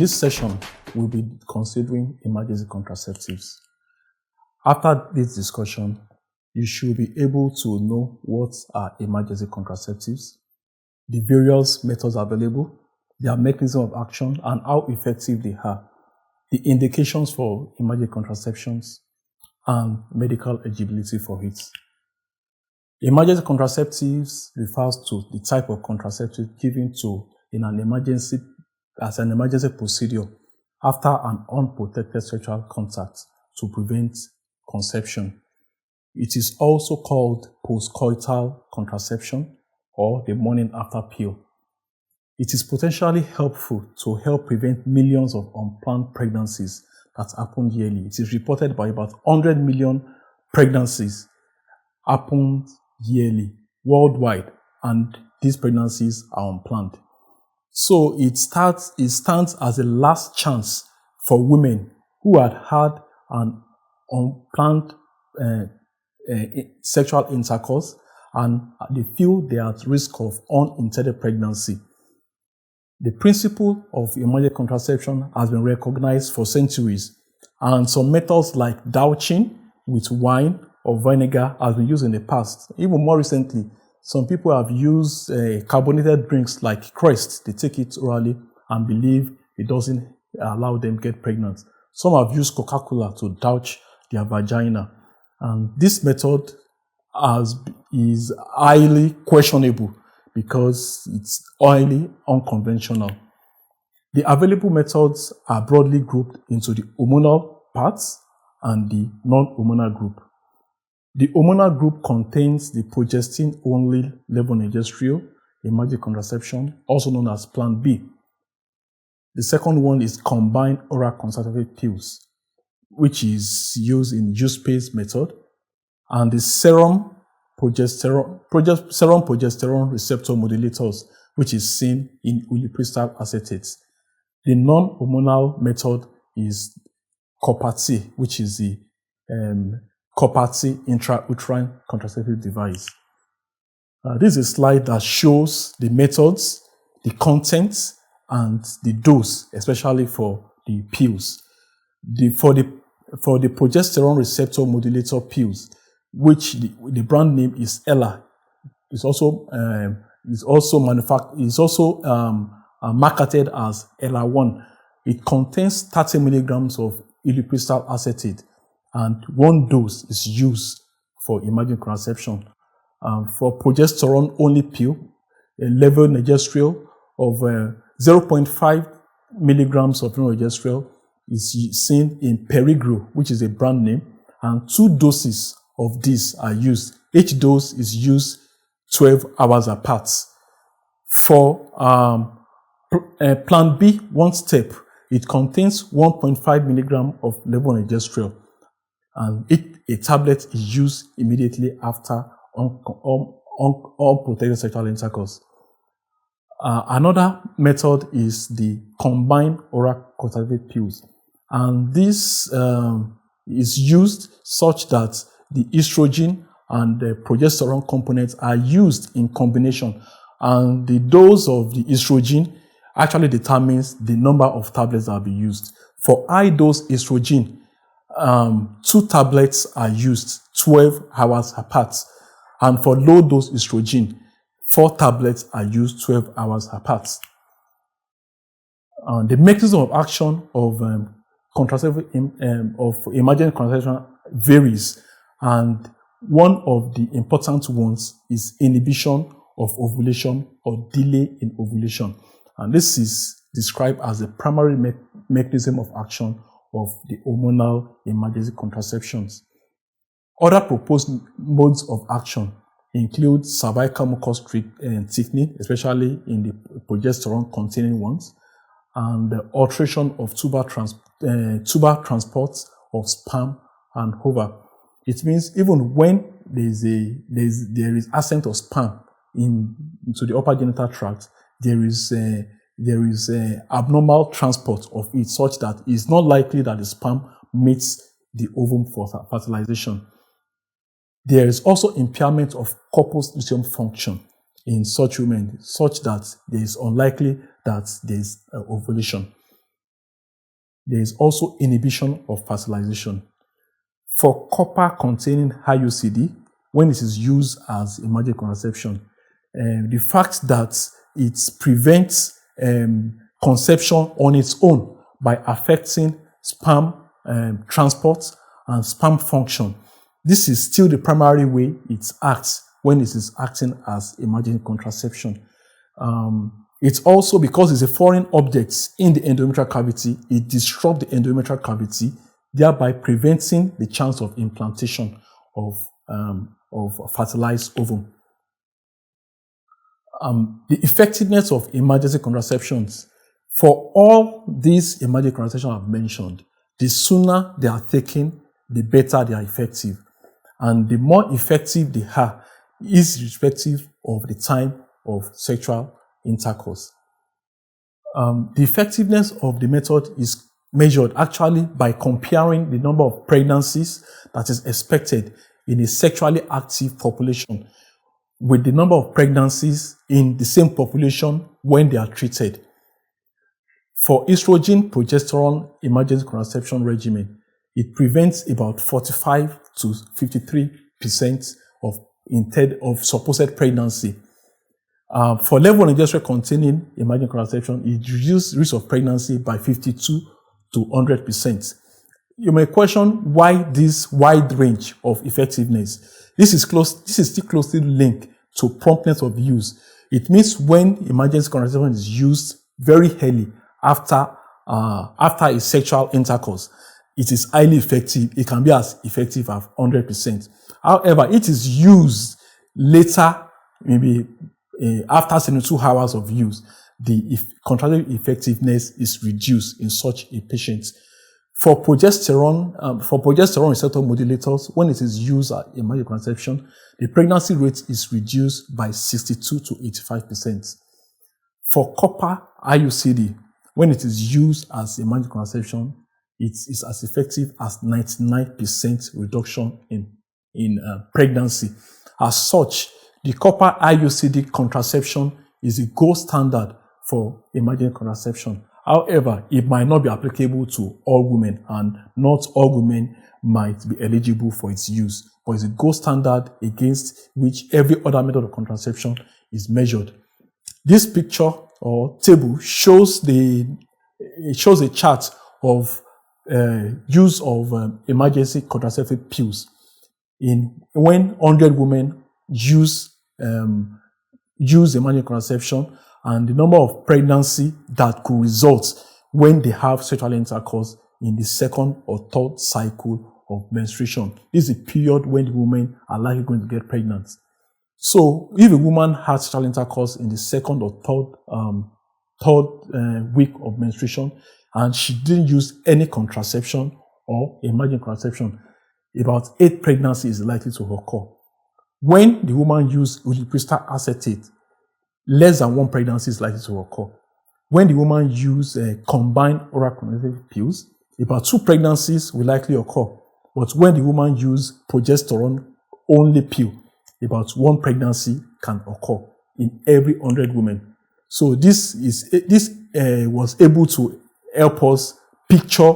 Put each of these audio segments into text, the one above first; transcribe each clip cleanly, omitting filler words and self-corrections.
this session, we'll be considering emergency contraceptives. After this discussion, you should be able to know what are emergency contraceptives, the various methods available, their mechanism of action, and how effective they are, the indications for emergency contraceptions, and medical eligibility for it. Emergency contraceptives refers to the type of contraceptive given in an emergency as an emergency procedure after an unprotected sexual contact to prevent conception. It is also called postcoital contraception or the morning after pill. It is potentially helpful to help prevent millions of unplanned pregnancies that happen yearly. It is reported by about 100 million pregnancies happen yearly worldwide, and these pregnancies are unplanned. So it stands as a last chance for women who had an unplanned sexual intercourse and they feel they are at risk of unintended pregnancy. The principle of emergency contraception has been recognized for centuries, and some methods like douching with wine or vinegar has been used in the past. Even more recently, some people have used carbonated drinks like Crest. They take it orally and believe it doesn't allow them to get pregnant. Some have used Coca-Cola to douche their vagina. And this method is highly questionable because it's highly unconventional. The available methods are broadly grouped into the hormonal parts and the non-hormonal group. The hormonal group contains the progestin-only levonorgestrel, emergency contraception, also known as Plan B. The second one is combined oral contraceptive pills, which is used in use-based method, and the serum progesterone receptor modulators, which is seen in ulipristal acetates. The non-hormonal method is Copper T, which is the Copper T intrauterine contraceptive device. This is a slide that shows the methods, the contents, and the dose, especially for the pills. For the progesterone receptor modulator pills, which the brand name is Ella, is also marketed as Ella 1. It contains 30 milligrams of ulipristal acetate, and one dose is used for emergency contraception. For progesterone only pill, a levonorgestrel of 0.5 milligrams of levonorgestrel is seen in Perigro, which is a brand name, and 2 doses of this are used. Each dose is used 12 hours apart. For Plan B, one step, it contains 1.5 milligram of levonorgestrel, and a tablet is used immediately after unprotected sexual intercourse. Another method is the combined oral contraceptive pills, and this is used such that the estrogen and the progesterone components are used in combination, and the dose of the estrogen actually determines the number of tablets that will be used. For high dose estrogen, 2 tablets are used 12 hours apart, and for low dose estrogen, 4 tablets are used 12 hours apart. The mechanism of action of emergency contraception varies, and one of the important ones is inhibition of ovulation or delay in ovulation, and this is described as the primary mechanism of action of the hormonal emergency contraceptions. Other proposed modes of action include cervical mucus thickening, especially in the progesterone-containing ones, and the alteration of tuber transport of sperm and ova. It means even when there is ascent of sperm into the upper genital tract, there is abnormal transport of it, such that it's not likely that the sperm meets the ovum for fertilization. There is also impairment of corpus luteum function in such women, such that it is unlikely that there is ovulation. There is also inhibition of fertilization. For copper-containing IUCD, when it is used as emergency contraception, the fact that it prevents conception on its own by affecting sperm transport and sperm function, this is still the primary way it acts when it is acting as emergency contraception. It's also because it's a foreign object in the endometrial cavity, it disrupts the endometrial cavity, thereby preventing the chance of implantation of fertilized ovum. The effectiveness of emergency contraceptions. For all these emergency contraceptions I've mentioned, the sooner they are taken, the better they are effective. And the more effective they are is irrespective of the time of sexual intercourse. The effectiveness of the method is measured actually by comparing the number of pregnancies that is expected in a sexually active population with the number of pregnancies in the same population when they are treated. For estrogen progesterone emergency contraception regimen, it prevents about 45 to 53% of supposed pregnancy. For level 1 progesterone containing emergency contraception, it reduces risk of pregnancy by 52 to 100%. You may question why this wide range of effectiveness. This is still closely linked to promptness of use. It means when emergency contraception is used very early after a sexual intercourse, it is highly effective. It can be as effective as 100%. However, it is used later, maybe after 72 hours of use, the contraceptive effectiveness is reduced in such a patient. For progesterone receptor modulators, when it is used as emergency contraception, the pregnancy rate is reduced by 62 to 85%. For copper IUCD, when it is used as emergency contraception, it is as effective as 99% reduction in pregnancy. As such, the copper IUCD contraception is a gold standard for emergency contraception. However, it might not be applicable to all women, and not all women might be eligible for its use. But it's a gold standard against which every other method of contraception is measured. This picture or table shows a chart of use of emergency contraceptive pills when 100 women use emergency contraception, and the number of pregnancy that could result when they have sexual intercourse in the second or third cycle of menstruation. This is a period when the women are likely going to get pregnant. So if a woman has sexual intercourse in the second or third week of menstruation and she didn't use any contraception or emergency contraception, about 8 pregnancies is likely to occur. When the woman uses ulipristal acetate, less than 1 pregnancy is likely to occur. When the woman uses combined oral contraceptive pills, about 2 pregnancies will likely occur. But when the woman uses progesterone only pill, about 1 pregnancy can occur in every 100 women. So this was able to help us picture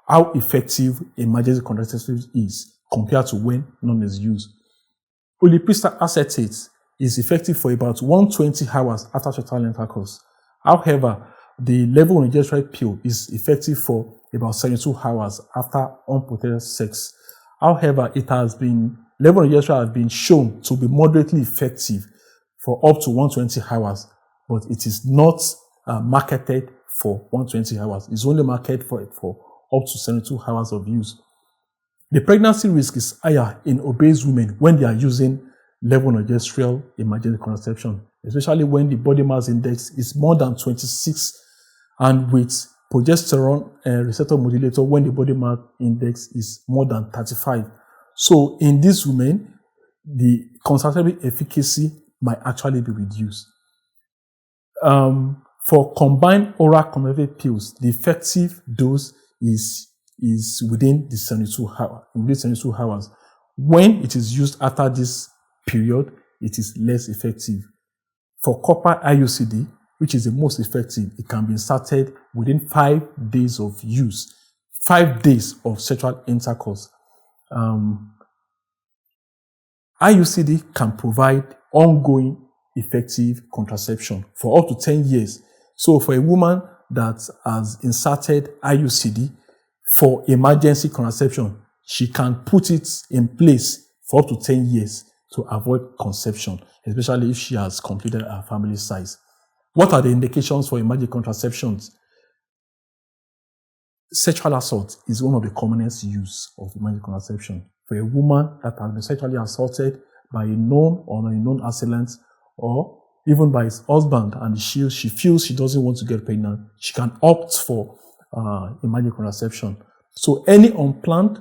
how effective emergency contraceptive is compared to when none is used. Ulipristal acetate is effective for about 120 hours after sexual intercourse. However, the level 1 progesterone pill is effective for about 72 hours after unprotected sex. However, level 1 progesterone has been shown to be moderately effective for up to 120 hours, but it is not marketed for 120 hours. It's only marketed for up to 72 hours of use. The pregnancy risk is higher in obese women when they are using level 1 progesterone emergency contraception, especially when the body mass index is more than 26, and with progesterone receptor modulator when the body mass index is more than 35. So in these women, the contraceptive efficacy might actually be reduced. For combined oral contraceptive pills, the effective dose is within the 72 hours. When it is used after this period, it is less effective. For copper IUCD, which is the most effective, it can be inserted within 5 days of use, 5 days of sexual intercourse. IUCD can provide ongoing effective contraception for up to 10 years. So for a woman that has inserted IUCD for emergency contraception, she can put it in place for up to 10 years to avoid conception, especially if she has completed her family size. What are the indications for emergency contraceptions? Sexual assault is one of the commonest use of emergency contraception. For a woman that has been sexually assaulted by a known or unknown assailant, or even by his husband, and she feels she doesn't want to get pregnant, she can opt for emergency contraception. So any unplanned,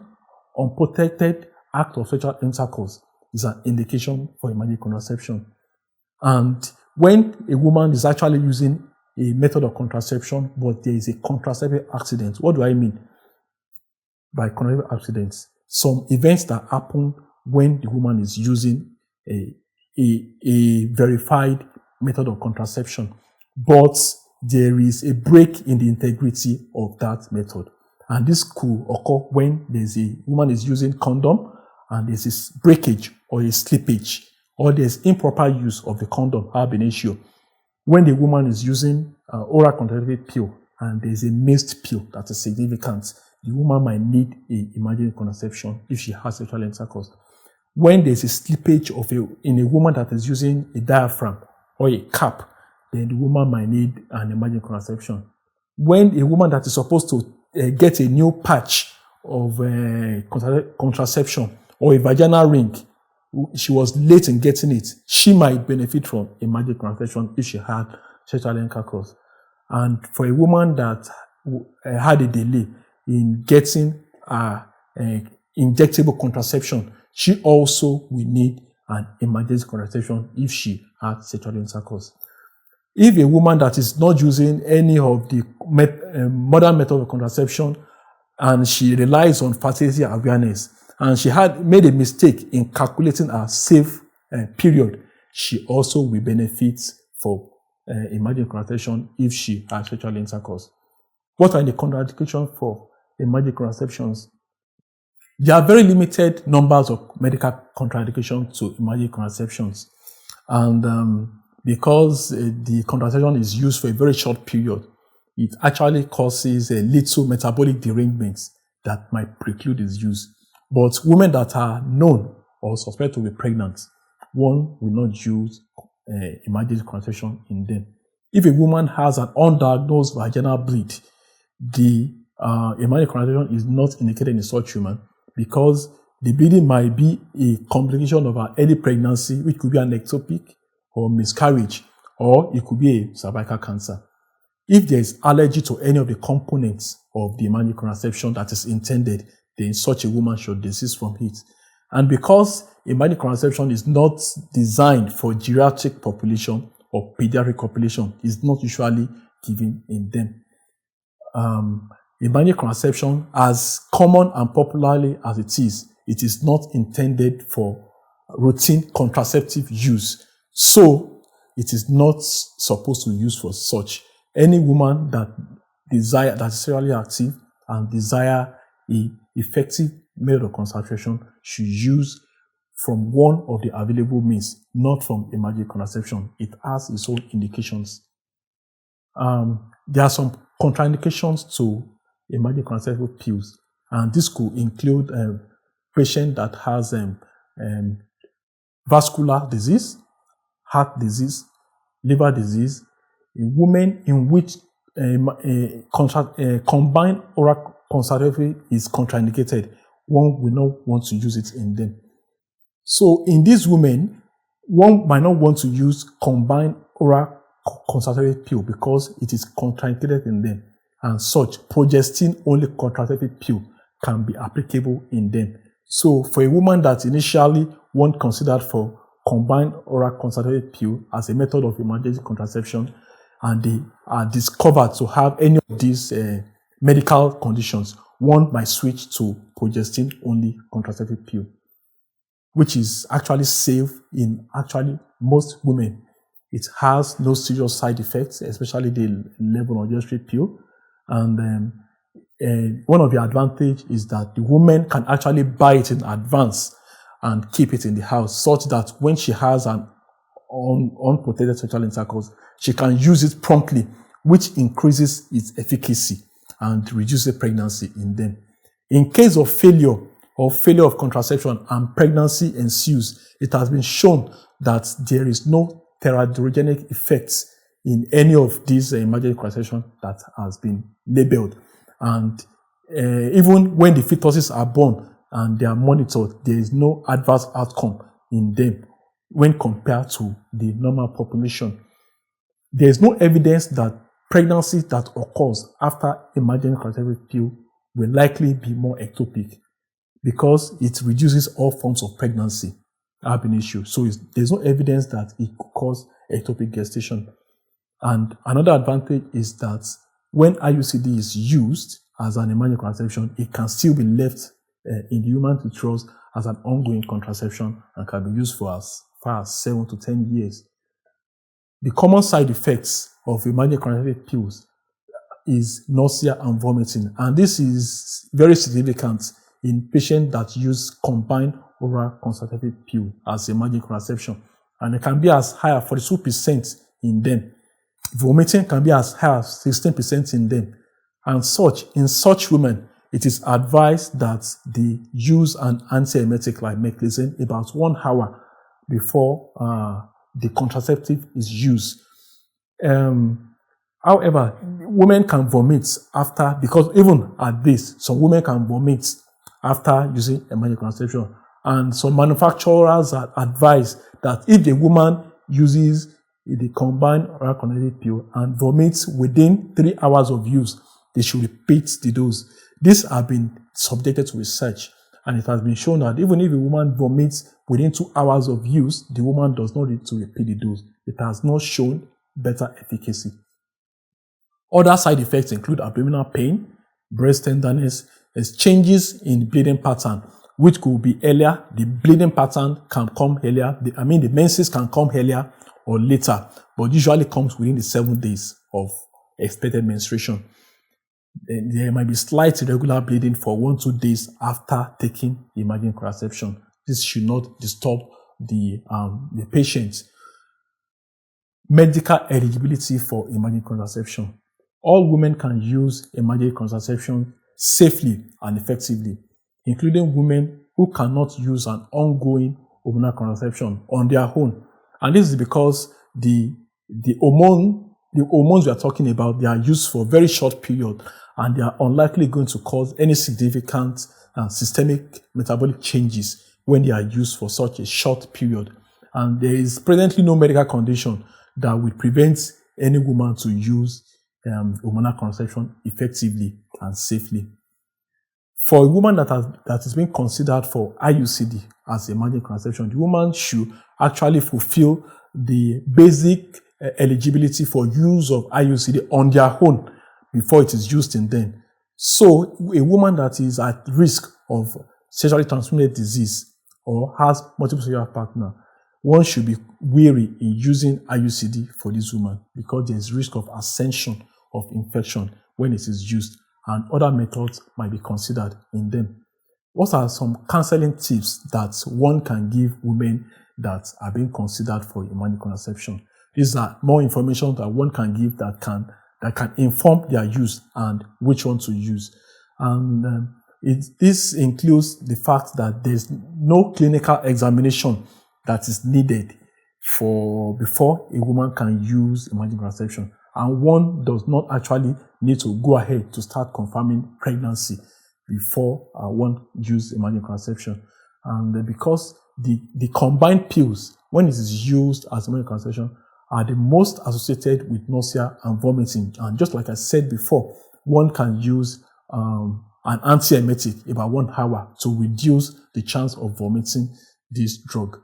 unprotected act of sexual intercourse is an indication for emergency contraception. And when a woman is actually using a method of contraception, but there is a contraceptive accident, what do I mean by contraceptive accidents? Some events that happen when the woman is using a verified method of contraception, but there is a break in the integrity of that method. And this could occur when there's a woman is using condom and there's this breakage or a slippage, or there's improper use of the condom ab initio. When the woman is using oral contraceptive pill and there's a missed pill that is significant, the woman might need an emergency contraception if she has sexual intercourse. When there's a slippage in a woman that is using a diaphragm or a cap, then the woman might need an emergency contraception. When a woman that is supposed to get a new patch of contraception or a vaginal ring, she was late in getting it, she might benefit from emergency contraception if she had sexual intercourse. And for a woman that had a delay in getting injectable contraception, she also will need an emergency contraception if she had sexual intercourse. If a woman that is not using any of the modern method of contraception and she relies on fertility awareness, and she had made a mistake in calculating her safe period, she also will benefit for emergency contraception if she has sexual intercourse. What are the contraindications for emergency contraceptions? There are very limited numbers of medical contraindications to emergency contraceptions. And because the contraception is used for a very short period, it actually causes a little metabolic derangements that might preclude its use. But women that are known or suspected to be pregnant, one will not use emergency contraception in them. If a woman has an undiagnosed vaginal bleed, the emergency contraception is not indicated in such woman because the bleeding might be a complication of an early pregnancy, which could be an ectopic or miscarriage, or it could be a cervical cancer. If there is allergy to any of the components of the emergency contraception that is intended, then such a woman should desist from it. And because emergency contraception is not designed for geriatric population or pediatric population, is not usually given in them. Emergency contraception, as common and popularly as it is not intended for routine contraceptive use. So it is not supposed to be used for such. Any woman that is sexually active and desire an effective method of contraception should use from one of the available means, not from emergency contraception. It has its own indications. There are some contraindications to emergency contraceptive pills, and this could include a patient that has vascular disease, heart disease, liver disease, in women in which combined oral contraceptive is contraindicated. One will not want to use it in them. So in these women, one might not want to use combined oral contraceptive pill because it is contraindicated in them. And such, progestin-only contraceptive pill can be applicable in them. So for a woman that initially wasn't considered for combined oral contraceptive pill as a method of emergency contraception, and they are discovered to have any of these medical conditions, one might switch to progestin-only contraceptive pill, which is actually safe in actually most women. It has no serious side effects, especially the levonorgestrel pill. And one of the advantages is that the woman can actually buy it in advance and keep it in the house, such that when she has an unprotected sexual intercourse, she can use it promptly, which increases its efficacy and reduces pregnancy in them. In case of failure of contraception and pregnancy ensues, it has been shown that there is no teratogenic effects in any of these emergency contraception that has been labeled. And even when the fetuses are born and they are monitored, there is no adverse outcome in them when compared to the normal population. There is no evidence that pregnancy that occurs after emergency contraceptive pill will likely be more ectopic, because it reduces all forms of pregnancy ab initio. So there's no evidence that it could cause ectopic gestation. And another advantage is that when IUCD is used as an emergency contraception, it can still be left in the human uterus as an ongoing contraception and can be used for as far as 7 to 10 years. The common side effects of emergency contraceptive pills is nausea and vomiting, and this is very significant in patients that use combined oral contraceptive pill as emergency contraception, and it can be as high as 42% in them. Vomiting can be as high as 16% in them. And in such women, it is advised that they use an antiemetic like meclizine about 1 hour before the contraceptive is used. However, women can vomit after, because even at this, some women can vomit after using emergency contraception. And some manufacturers are advised that if the woman uses the combined oral contraceptive pill and vomits within 3 hours of use, they should repeat the dose. These have been subjected to research, and it has been shown that even if a woman vomits within 2 hours of use, the woman does not need to repeat the dose. It has not shown better efficacy. Other side effects include abdominal pain, breast tenderness, changes in bleeding pattern, which could be earlier. The bleeding pattern can come earlier. The menses can come earlier or later, but usually comes within the 7 days of expected menstruation. There might be slight irregular bleeding for 1-2 days after taking emergency contraception. This should not disturb the patient. Medical eligibility for emergency contraception. All women can use emergency contraception safely and effectively, including women who cannot use an ongoing hormonal contraception on their own. And this is because the hormones we are talking about, they are used for a very short period, and they are unlikely going to cause any significant systemic metabolic changes when they are used for such a short period. And there is presently no medical condition that will prevent any woman to use hormonal contraception effectively and safely. For a woman that is being considered for IUCD as emergency contraception, the woman should actually fulfill the basic eligibility for use of IUCD on their own before it is used in them. So a woman that is at risk of sexually transmitted disease or has multiple sexual partner, one should be wary in using IUCD for this woman, because there is risk of ascension of infection when it is used, and other methods might be considered in them. What are some counseling tips that one can give women that are being considered for emergency contraception? These are more information that one can give that can inform their use and which one to use. And this includes the fact that there's no clinical examination that is needed before a woman can use emergency contraception, and one does not actually need to go ahead to start confirming pregnancy before one uses emergency contraception. And because the combined pills, when it is used as emergency contraception, are the most associated with nausea and vomiting. And just like I said before, one can use an antiemetic about 1 hour to reduce the chance of vomiting this drug.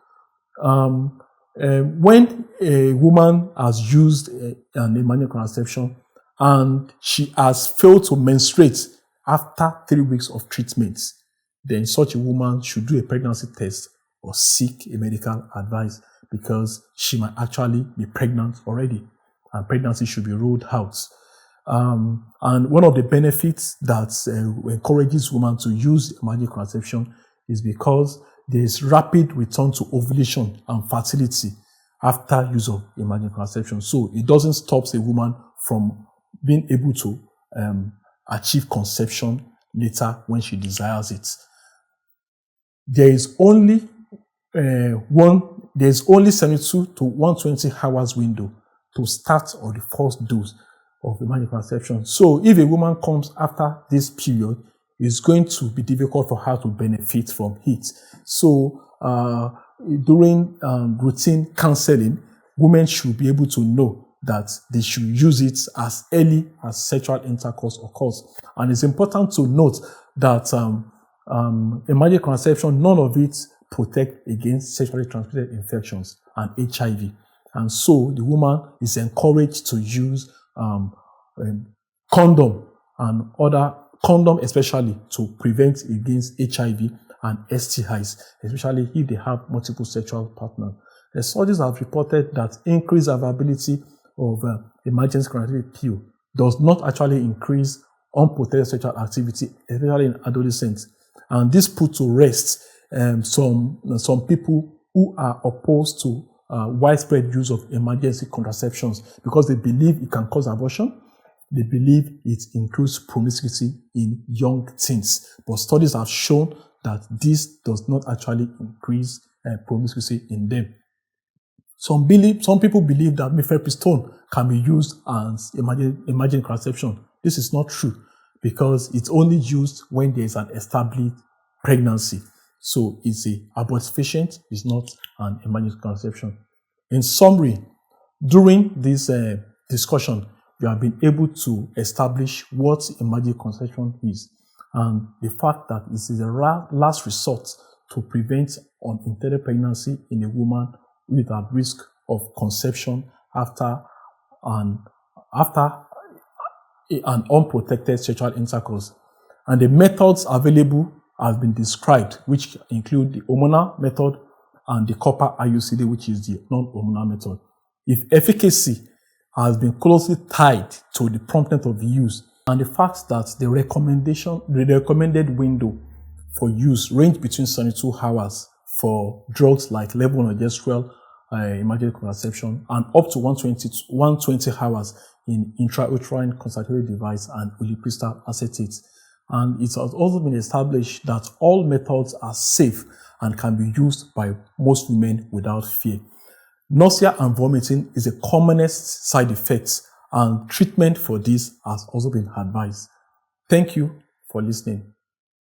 When a woman has used an emergency contraception and she has failed to menstruate after 3 weeks of treatment, then such a woman should do a pregnancy test or seek a medical advice, because she might actually be pregnant already, and pregnancy should be ruled out. And one of the benefits that encourages women to use emergency contraception is because there is rapid return to ovulation and fertility after use of emergency contraception. So it doesn't stop a woman from being able to achieve conception later when she desires it. There is only 72 to 120 hours window to start or the first dose of emergency contraception. So if a woman comes after this period, it's going to be difficult for her to benefit from it. So during routine counseling, women should be able to know that they should use it as early as sexual intercourse occurs. And it's important to note that emergency contraception, none of it protect against sexually transmitted infections and HIV. And so the woman is encouraged to use condom and other condom, especially to prevent against HIV and STIs, especially if they have multiple sexual partners. The studies have reported that increased availability of emergency contraceptive pill does not actually increase unprotected sexual activity, especially in adolescents. And this put to rest some people who are opposed to widespread use of emergency contraceptions because they believe it can cause abortion. They believe it increases promiscuity in young teens. But studies have shown that this does not actually increase promiscuity in them. Some people believe that mifepristone can be used as emergency contraception. This is not true because it's only used when there is an established pregnancy. So it's an abortifacient, it's not an emergency contraception. In summary, during this discussion, you have been able to establish what emergency contraception is and the fact that this is a last resort to prevent unintended pregnancy in a woman with a risk of conception after an unprotected sexual intercourse. And the methods available have been described, which include the hormonal method and the copper IUCD, which is the non-hormonal method. If efficacy has been closely tied to the promptness of use and the fact that the recommended window for use range between 72 hours for drugs like levonorgestrel, emergency contraception, and up to 120 hours in intrauterine contraceptive device and ulipristal acetate. And it has also been established that all methods are safe and can be used by most women without fear. Nausea and vomiting is the commonest side effect, and treatment for this has also been advised. Thank you for listening.